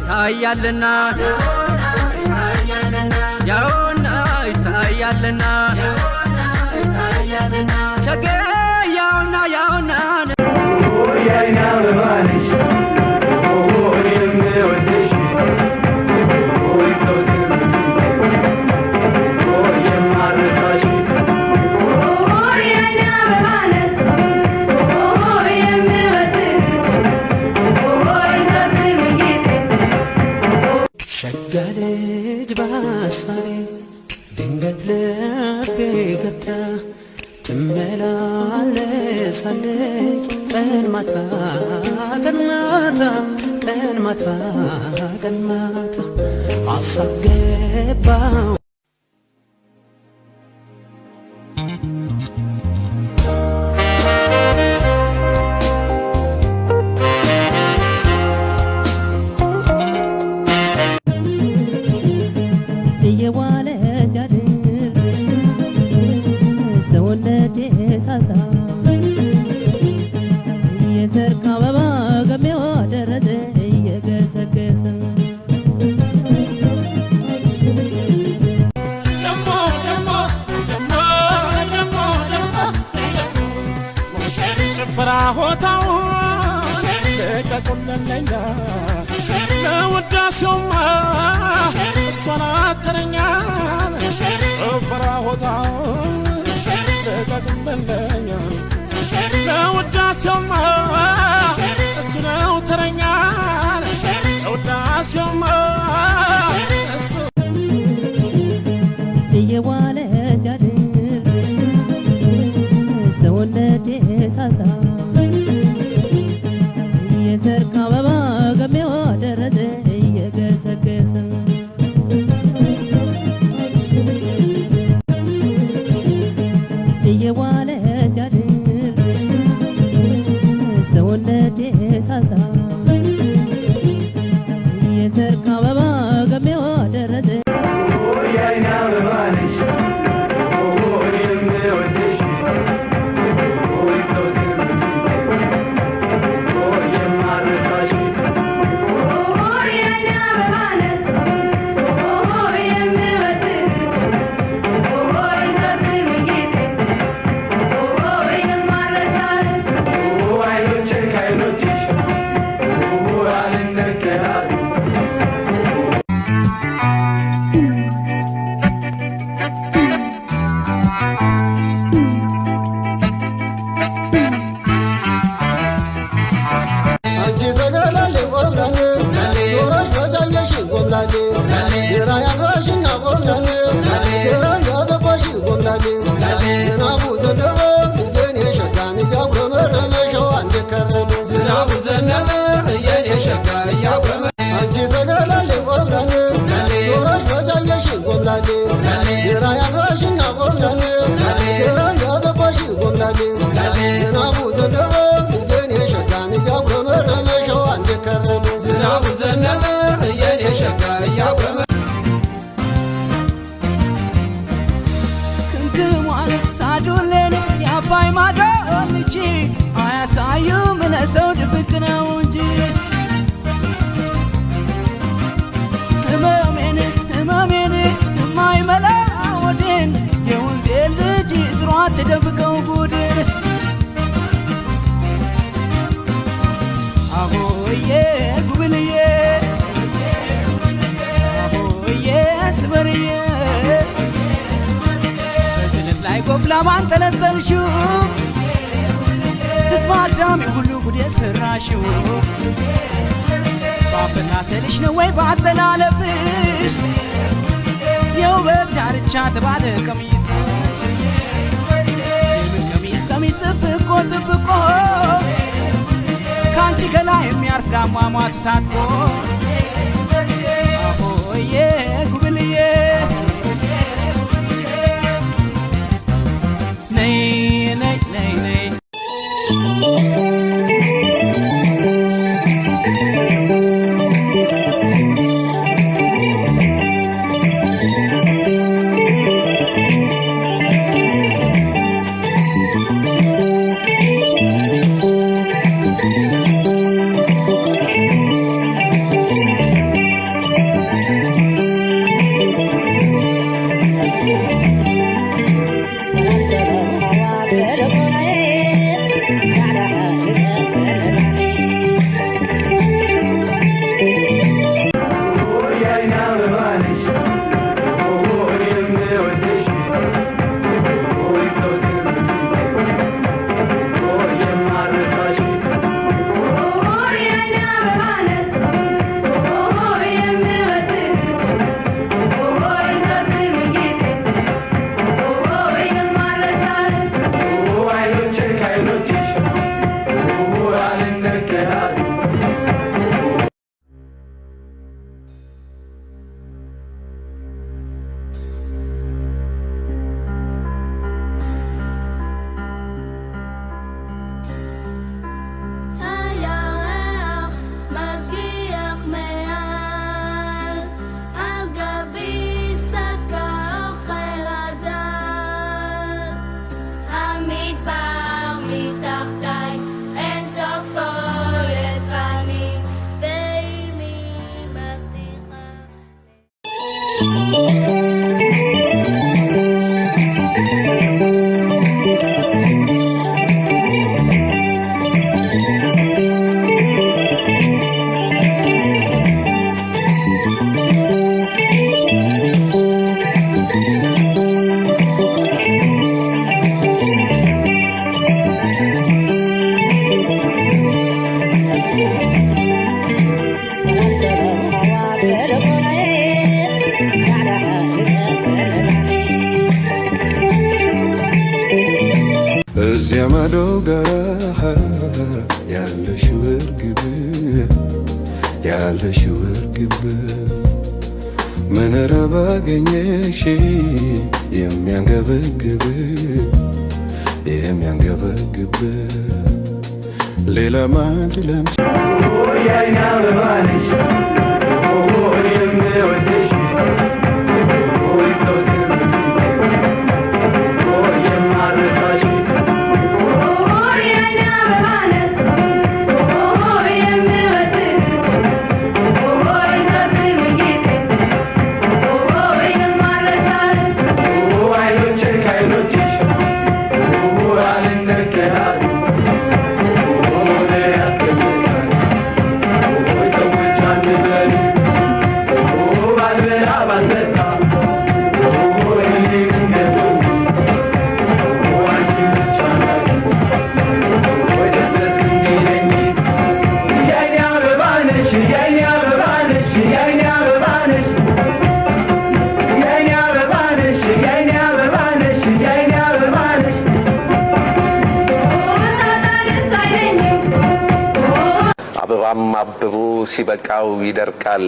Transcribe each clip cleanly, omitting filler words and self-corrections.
يتايالنا ياونا يتايالنا شقي ياونا ياونا ويانا بمالش ويمي ودشي ويزوج ويم عرساشي ويانا بمالش ويمي ودشي شقالج باساري دنقت لبي قبتا تملالسالج قن ماتا قن ماتا قن ماتا قن ماتا عصقبا فراهوتاو لككل الليلة لوداسهم الصلاة ترنيان فراهوتاو لككل الليلة لوداسهم الصلاة ترنيان لوداسهم Zinabu ለማን ተነጠልሽው ህዝብ አዳሚ ሁሉ ጉድ የሰራሽው ባፈናተልሽ ነው ወይ ባተላለፍሽ የውበት ዳርቻ ተባለ ቀሚስሽ የምን ቀሚስ ጥብቆ ጥብቆ ካንቺ ገላ የሚያርፍ ዳሟሟቱ ታጥቆ አሆዬ ጉብልዬ ነይ ነይ ነይ ነይ من رباقنيش يميانقبقب ليلة ما تلمش يا نعمانش አበቡ ሲበቃው ይደርቃል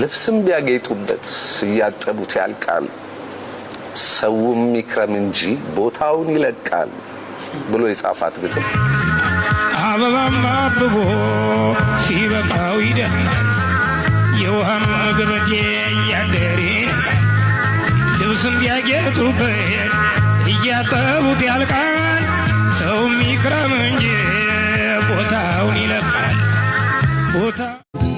ልብስም ቢያጌጡበት ያጠቡት ያልቃል ሰውም ይክረም እንጂ ቦታውን ይለቃል ብሎ ይጻፋት ግጥም አበባም አብቦ ሲበቃው ይደርቃል የውሃም ገበቴ ያደሬ ልብስም ቢያጌጡበት ያጠቡት ያልቃል ሰውም ይክረም እንጂ ቦታውን ይለቃል ቦታ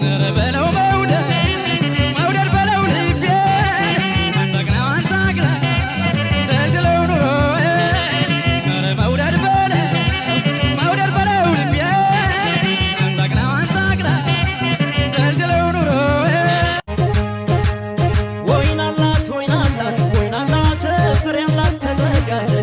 ነረበለው መውደድ በለው ልቤ አንደግናው አንታግራ ደልድለው ኑሮ ነረ መውደድ በለው ልቤ አንደግናው አንታግራ ደልድለው ኑሮ ወይናላት ፍሬ ያላት ተዘጋጅ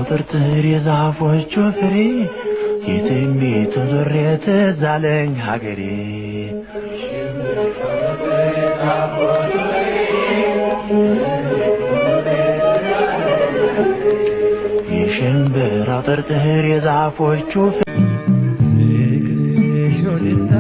ጥርጥር የዛፎቹ ፍሬ የትንቢቱ ዙሬ ትዝ አለኝ ሀገሬ የሽምብራ ጥርጥር የዛፎቹ ፍቅርሽ ወደና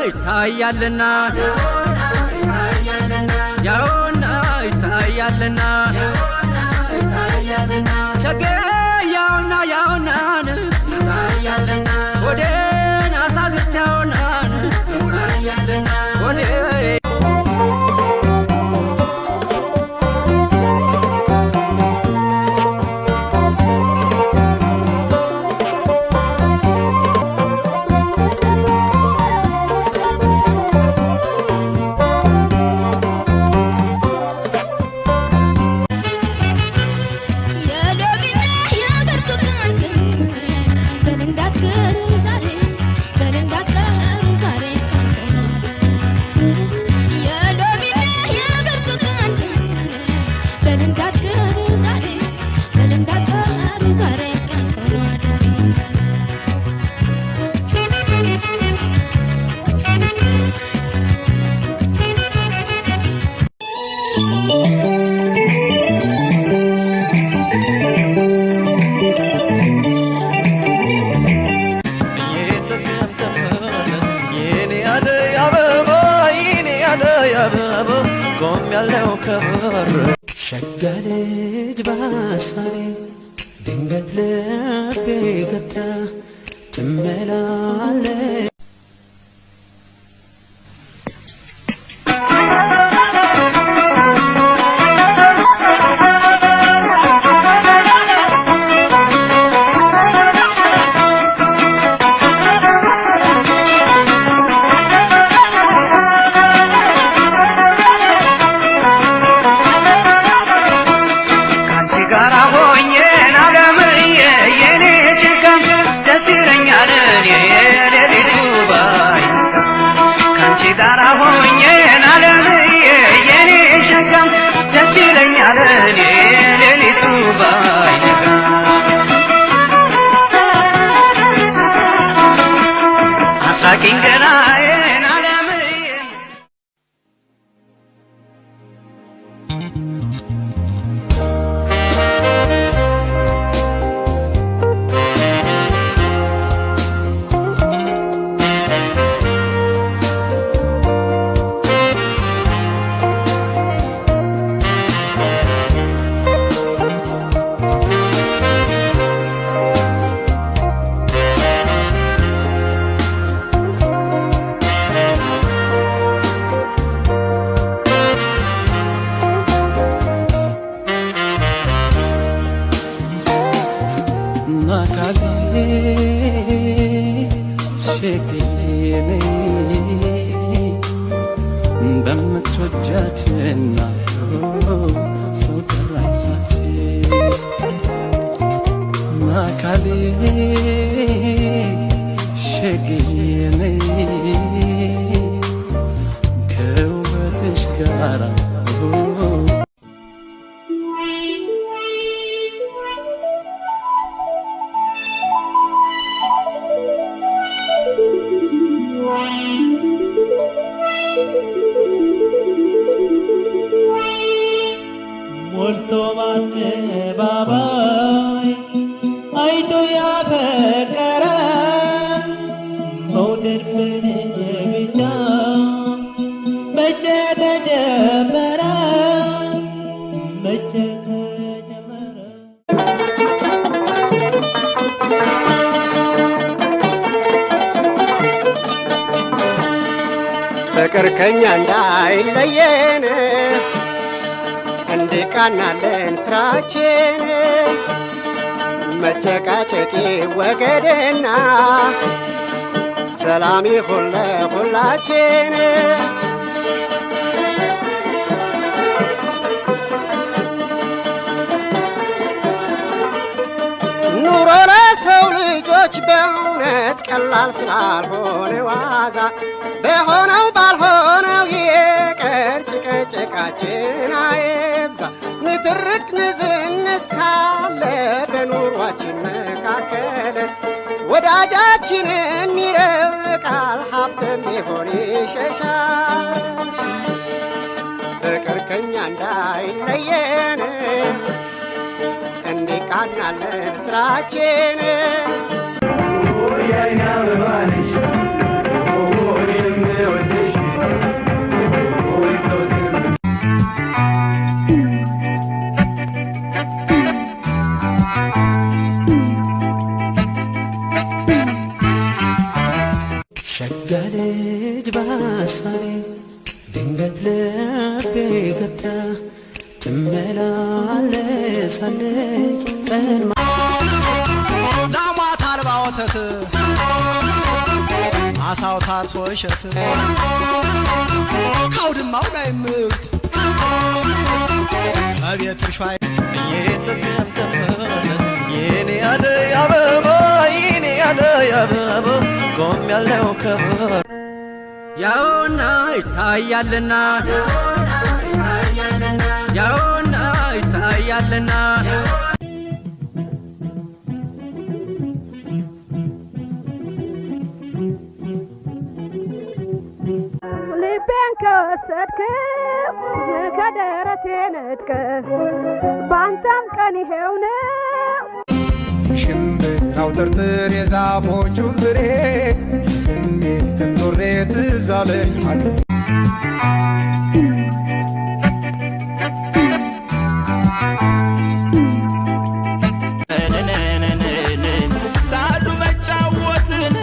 ይታያልና ያውና ይታያልና ሸገ ያውና ይታያልና ወደና ሳግት ያውና ይታያልና ወደ ሸጋ ልጅ ባሳቤ ድንገት ልቤ ገብታ ትመላለች ደስ ይለኛል ፍቅር ከኛ እንዳይለየን እንዲቃናለን ስራችን መጨቃጨቂ ወገደና ሰላም ይሁን ለሁላችን ኑሮ ለሰው ልጆች በእውነት ቀላል ስላልሆነ ዋዛ በሆነው ባልሆነው ይቅር ጭቅጭቃችን አይብዛ ንትርክ ንዝንዝ ካለ በኑሯችን መካከል ወዳጃችንን ይርቃል ሀብትም ቢሆን ይሸሻል ፍቅር ከኛ እንዳይለየን እንዲቃናለን ስራችን ሸጋ ልጅ በሐሳቤ ድንገት ልቤ ገብታ ትመላለሳለች ቀን ላሟት አልባ ወተት አሳው ታርሶ እሸት ካውድማው ላይ ምርት ከቤት እርሻ የኔ አደይ አበባ የኔ አደይ አበባ ቆም ያለው ከበሮ ያውና ይታያልና ያውና ይታያልና ልቤን ከወሰድክው ከደረቴ ነጥቀህ በአንተም ቀን ይሄው ነው ሽምብራው ጥርጥር የዛፎቹ ፍሬ ትሜትም ዞሬ ትዝ አለኝ ሳሉ መጫወትን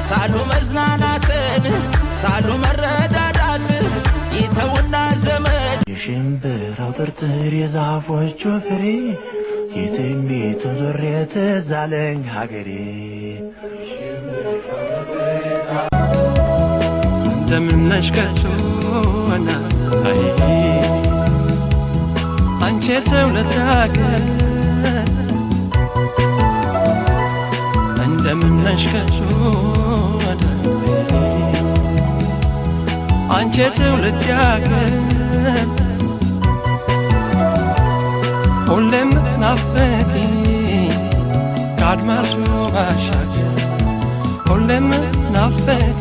ሳሉ መዝናናትን ሳሉ መረዳዳት ይተውና ዘመድ የሽምብራው ጥርጥር የዛፎቹ ፍሬ የትሜትም ዞሬ ትዝ አለኝ ሀገሬ እንደምነሽ ከቶና አይ አንቺ ተውለት ሀገር እንደምነሽ ከቶና አንቺ ተውለት ሀገር ሁሌም ናፈቂ ከአድማሱ ባሻገር ሁሌም ናፈቂ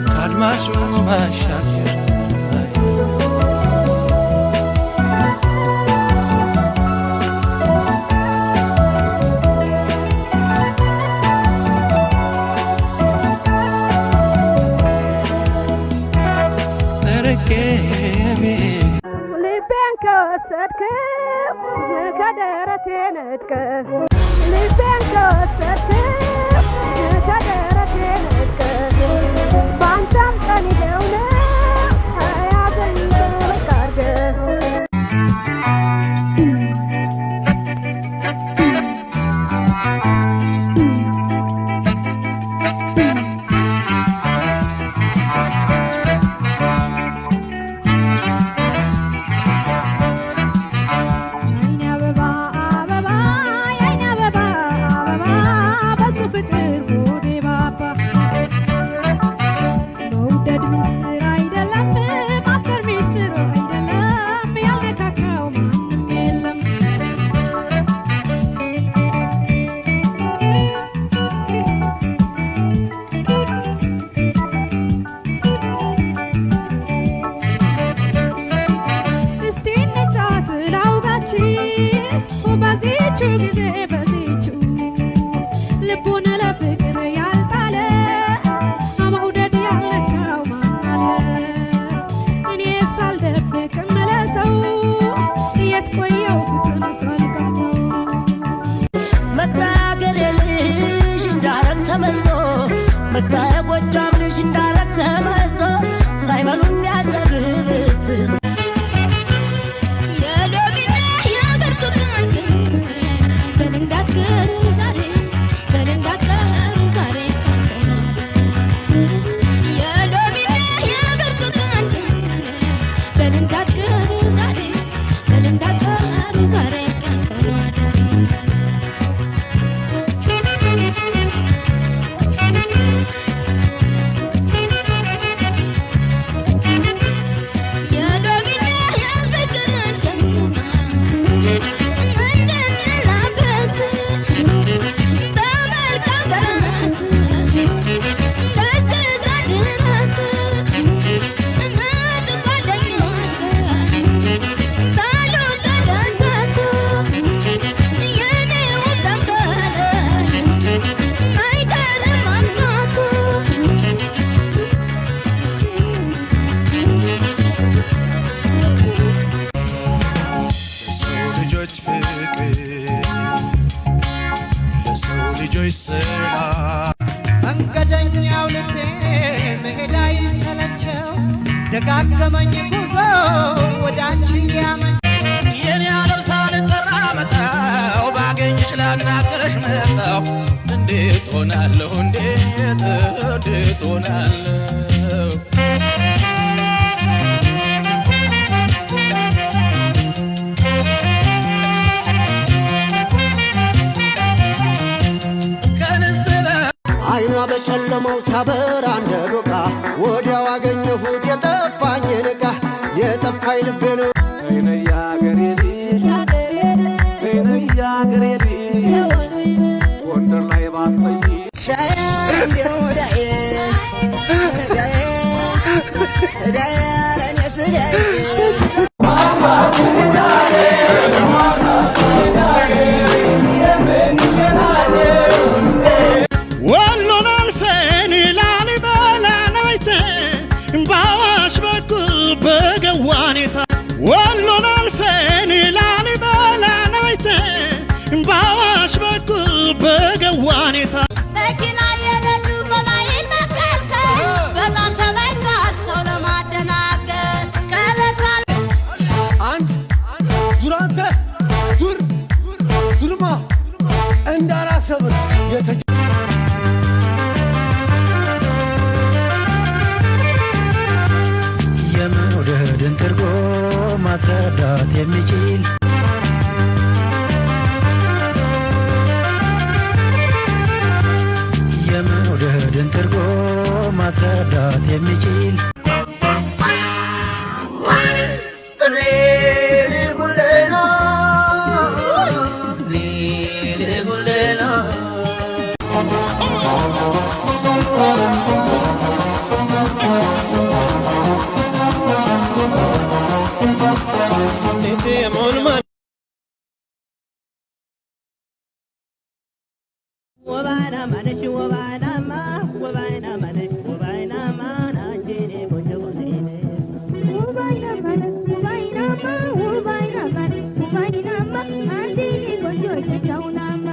ከአድማሱ ባሻገር ልቤን ከወሰድክው ከደረቴ ነጥቀህ ልቤን ከወሰድክው ከደረቴ ነጥቀህ በአንተም ቀን ይሄው ነው ያገኘ በቃርገህ ደጋገመኝ ጉዞ ወደ አንቺ ያመኝ የኔ ዓለም ሳልጠራ መጣው ባገኝሽ ላናገረሽ መጣው እንዴት ሆናለሁ እንዴት ሆናለሁ አይኗ በጨለማው ሲያበራ እንደ ዶቃ ወዲያው አገኘሁት የጠፋኝን ዕቃ የጠፋኝ ልቤ ነው ነያ ገሬ ልጅ ነያ ገሬ ልጅ ጎንደር ላይ ባሰኝ ሻያር እንዲው ዳዬ ዳዬ ለኔስ ዳዬ ወሎን አልፈን ላሊበላን አይተን በአዋሽ በኩል በገዋኔታ ወሎን አልፈን ላሊበላን አይተን በአዋሽ በኩል በገዋኔታ መኪና የነዱ በማይል መከልከል በጣም ተመልካች ሰው ለማደናገር ቀረታል አንተ ዙራንተ ዙርማ እንዳላሰብን የመውደድን ትርጉም ማስረዳት የሚችል የመውደድን ትርጉም ማስረዳት የሚችል ወባና ማነሽ ወባናማ ወባና ማነሽ ወባናማ ናጄኔ ጎጆ ጎኔ ወባና ማነሽ ወባናማ ወባና ማነሽ ወባናማ ናጄኔ ጎጆ ሸቻውናማ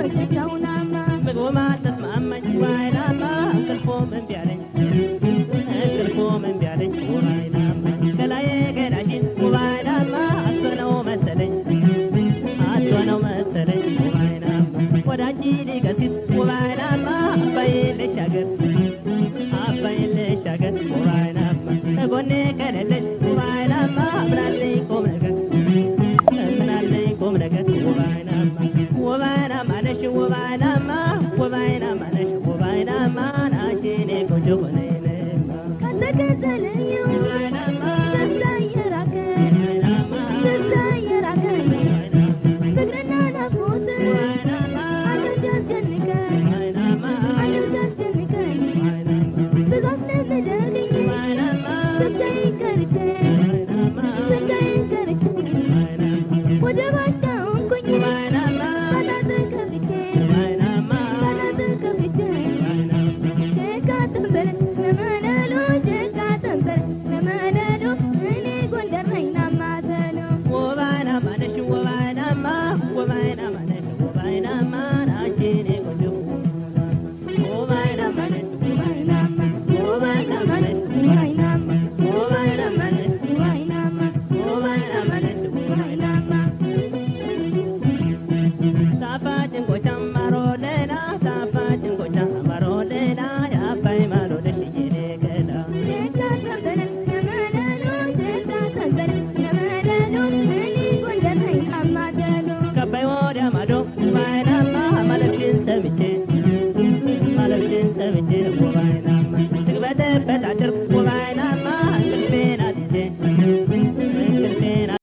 ምግቡ ማተስማማኝ ዋይናማ እንቅልፎም እምቢ አለኝ ዋይናማ ከላዬ ገላሽን ዋይናማ አስበነው መሰለኝ ዋይናማ ወደ አንቺ ሊገሲስ ዋይናማ አባይን ልሻገር ዋይናማ ጎኔ ከሌለሽ ዋይናማ ምናለኝ ቁም ነገር ዋይናማ ነሽ ዋይናማ